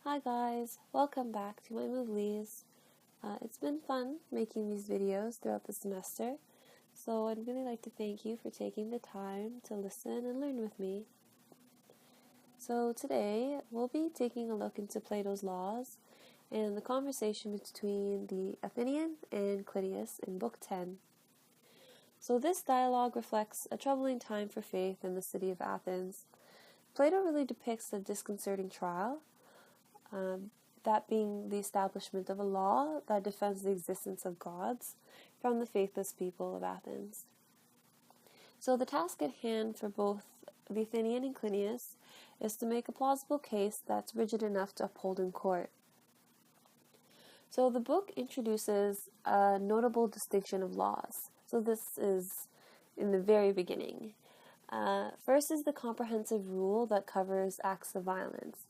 Hi guys, welcome back to my Movies. It's been fun making these videos throughout the semester, so I'd really like to thank you for taking the time to listen and learn with me. So today we'll be taking a look into Plato's Laws and the conversation between the Athenian and Clytius in Book 10. So this dialogue reflects a troubling time for faith in the city of Athens. Plato really depicts a disconcerting trial, that being the establishment of a law that defends the existence of gods from the faithless people of Athens. So the task at hand for both the Athenian and Clytius is to make a plausible case that's rigid enough to uphold in court. So the book introduces a notable distinction of laws. So this is in the very beginning. First is the comprehensive rule that covers acts of violence,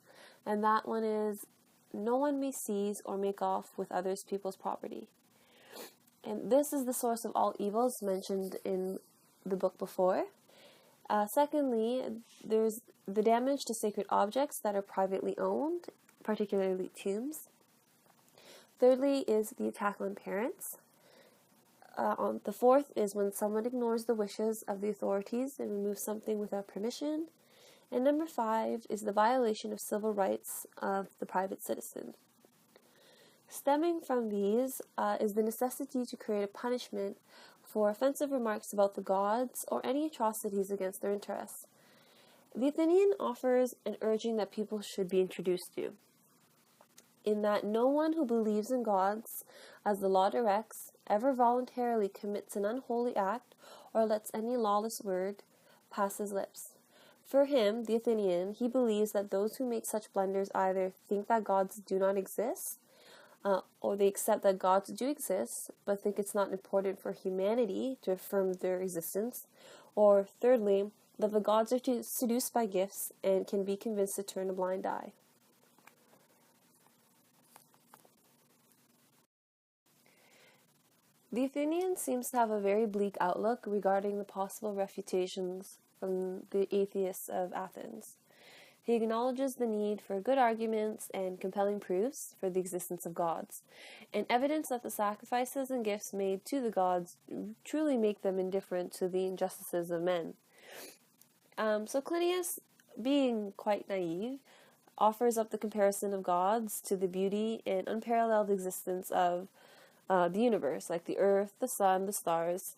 and that one is no one may seize or make off with others people's property. And this is the source of all evils mentioned in the book before. Secondly, there's the damage to sacred objects that are privately owned, particularly tombs. Thirdly is the attack on parents. The fourth is when someone ignores the wishes of the authorities and removes something without permission. And number 5 is the violation of civil rights of the private citizen. Stemming from these is the necessity to create a punishment for offensive remarks about the gods or any atrocities against their interests. The Athenian offers an urging that people should be introduced to, in that no one who believes in gods, as the law directs, ever voluntarily commits an unholy act or lets any lawless word pass his lips. For him, the Athenian, he believes that those who make such blunders either think that gods do not exist, or they accept that gods do exist, but think it's not important for humanity to affirm their existence, or thirdly, that the gods are seduced by gifts and can be convinced to turn a blind eye. The Athenian seems to have a very bleak outlook regarding the possible refutations from the atheists of Athens. He acknowledges the need for good arguments and compelling proofs for the existence of gods, and evidence that the sacrifices and gifts made to the gods truly make them indifferent to the injustices of men. So Clytius, being quite naive, offers up the comparison of gods to the beauty and unparalleled existence of the universe, like the earth, the sun, the stars,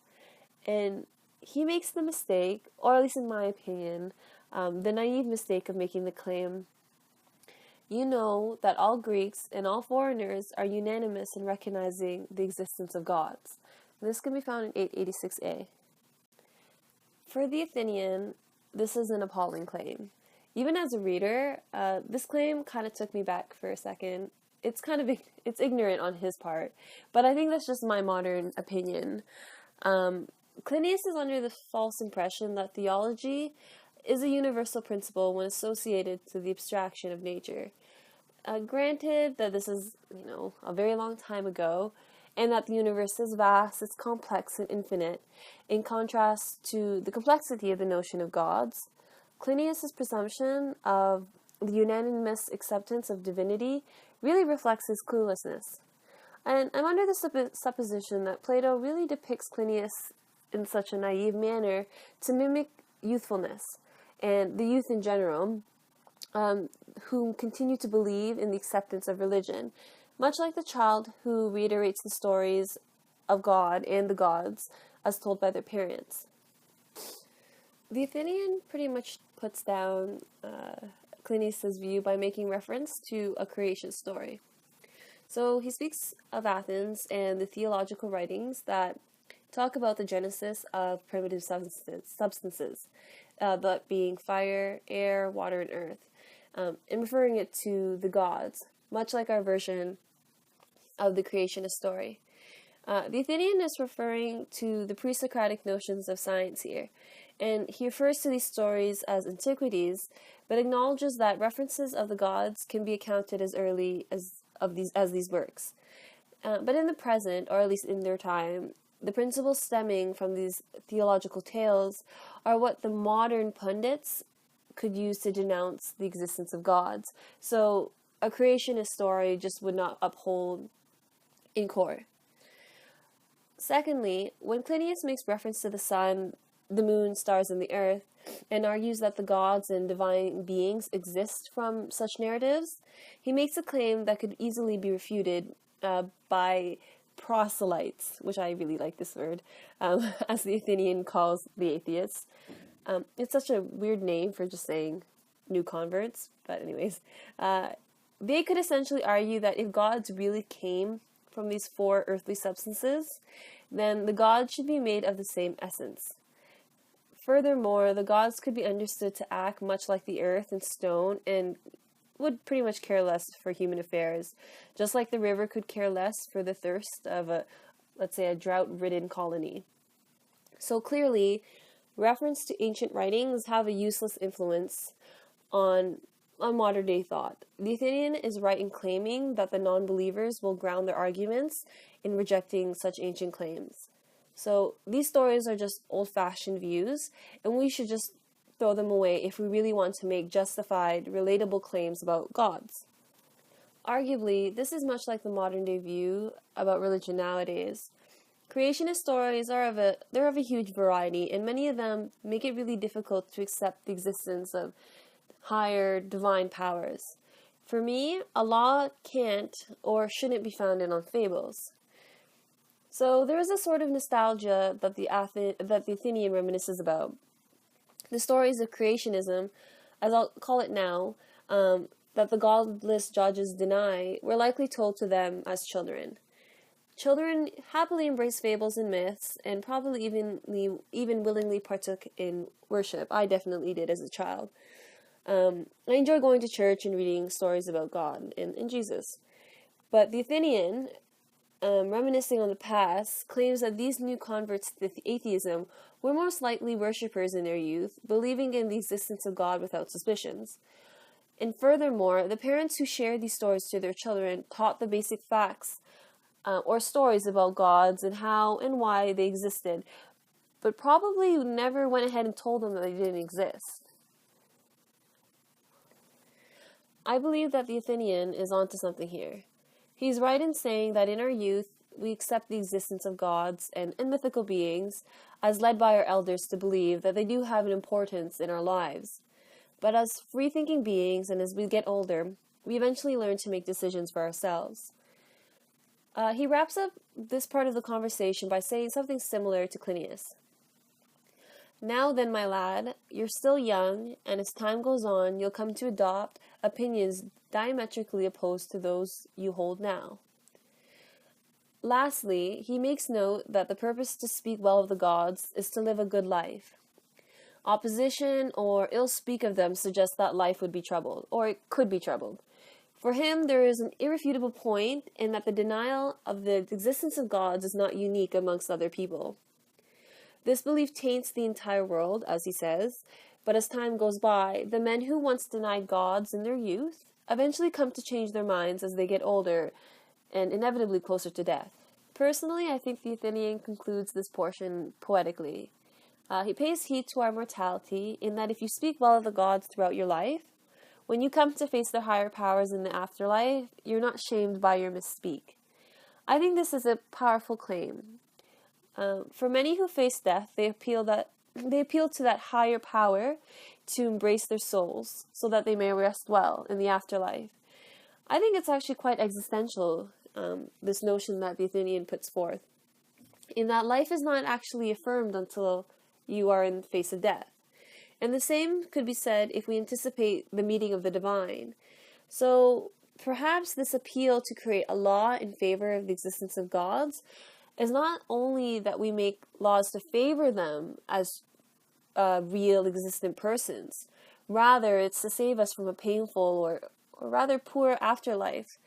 and he makes the mistake, or at least in my opinion, the naive mistake of making the claim, you know that all Greeks and all foreigners are unanimous in recognizing the existence of gods. And this can be found in 886a. For the Athenian, this is an appalling claim. Even as a reader, this claim kind of took me back for a second. It's ignorant on his part, but I think that's just my modern opinion. Clytius is under the false impression that theology is a universal principle when associated to the abstraction of nature. Granted that this is, a very long time ago, and that the universe is vast, it's complex and infinite, in contrast to the complexity of the notion of gods, Clytius' presumption of the unanimous acceptance of divinity really reflects his cluelessness. And I'm under the supposition that Plato really depicts Clytius in such a naive manner to mimic youthfulness and the youth in general, who continue to believe in the acceptance of religion, much like the child who reiterates the stories of God and the gods as told by their parents. The Athenian pretty much puts down Clytius' view by making reference to a creation story. So he speaks of Athens and the theological writings that talk about the genesis of primitive substances, that being fire, air, water, and earth, and referring it to the gods, much like our version of the creationist story. The Athenian is referring to the pre-Socratic notions of science here, and he refers to these stories as antiquities, but acknowledges that references of the gods can be accounted as early as these works. But in the present, or at least in their time, the principles stemming from these theological tales are what the modern pundits could use to denounce the existence of gods. So a creationist story just would not uphold in core. Secondly, when Clinias makes reference to the sun, the moon, stars, and the earth, and argues that the gods and divine beings exist from such narratives, he makes a claim that could easily be refuted by proselytes, which I really like this word, as the Athenian calls the atheists. It's such a weird name for just saying new converts, but anyways, they could essentially argue that if gods really came from these four earthly substances, then the gods should be made of the same essence. Furthermore, the gods could be understood to act much like the earth and stone and would pretty much care less for human affairs, just like the river could care less for the thirst of let's say, a drought-ridden colony. So clearly, reference to ancient writings have a useless influence on modern-day thought. The Athenian is right in claiming that the non-believers will ground their arguments in rejecting such ancient claims. So these stories are just old-fashioned views, and we should just throw them away if we really want to make justified, relatable claims about gods. Arguably, this is much like the modern-day view about religion nowadays. Creationist stories are of a huge variety, and many of them make it really difficult to accept the existence of higher divine powers. For me, Allah can't or shouldn't be founded on fables. So there is a sort of nostalgia that the Athenian reminisces about. The stories of creationism, as I'll call it now, that the godless judges deny, were likely told to them as children. Children happily embrace fables and myths, and probably even willingly partook in worship. I definitely did as a child. I enjoy going to church and reading stories about God and Jesus. But the Athenian, reminiscing on the past, claims that these new converts to atheism were most likely worshippers in their youth, believing in the existence of God without suspicions. And furthermore, the parents who shared these stories to their children taught the basic facts or stories about gods and how and why they existed, but probably never went ahead and told them that they didn't exist. I believe that the Athenian is onto something here. He's right in saying that in our youth, we accept the existence of gods and mythical beings as led by our elders to believe that they do have an importance in our lives. But as free-thinking beings and as we get older, we eventually learn to make decisions for ourselves. He wraps up this part of the conversation by saying something similar to Clinias. Now then, my lad, you're still young, and as time goes on, you'll come to adopt opinions diametrically opposed to those you hold now. Lastly, he makes note that the purpose to speak well of the gods is to live a good life. Opposition or ill speak of them suggests that life would be troubled, or it could be troubled. For him, there is an irrefutable point in that the denial of the existence of gods is not unique amongst other people. This belief taints the entire world, as he says, but as time goes by, the men who once denied gods in their youth eventually come to change their minds as they get older and inevitably closer to death. Personally, I think the Athenian concludes this portion poetically. He pays heed to our mortality in that if you speak well of the gods throughout your life, when you come to face their higher powers in the afterlife, you're not shamed by your misspeak. I think this is a powerful claim. For many who face death, they appeal to that higher power to embrace their souls so that they may rest well in the afterlife. I think it's actually quite existential, this notion that the Athenian puts forth, in that life is not actually affirmed until you are in the face of death. And the same could be said if we anticipate the meeting of the divine. So perhaps this appeal to create a law in favor of the existence of gods is not only that we make laws to favor them as real existent persons, rather it's to save us from a painful or rather poor afterlife.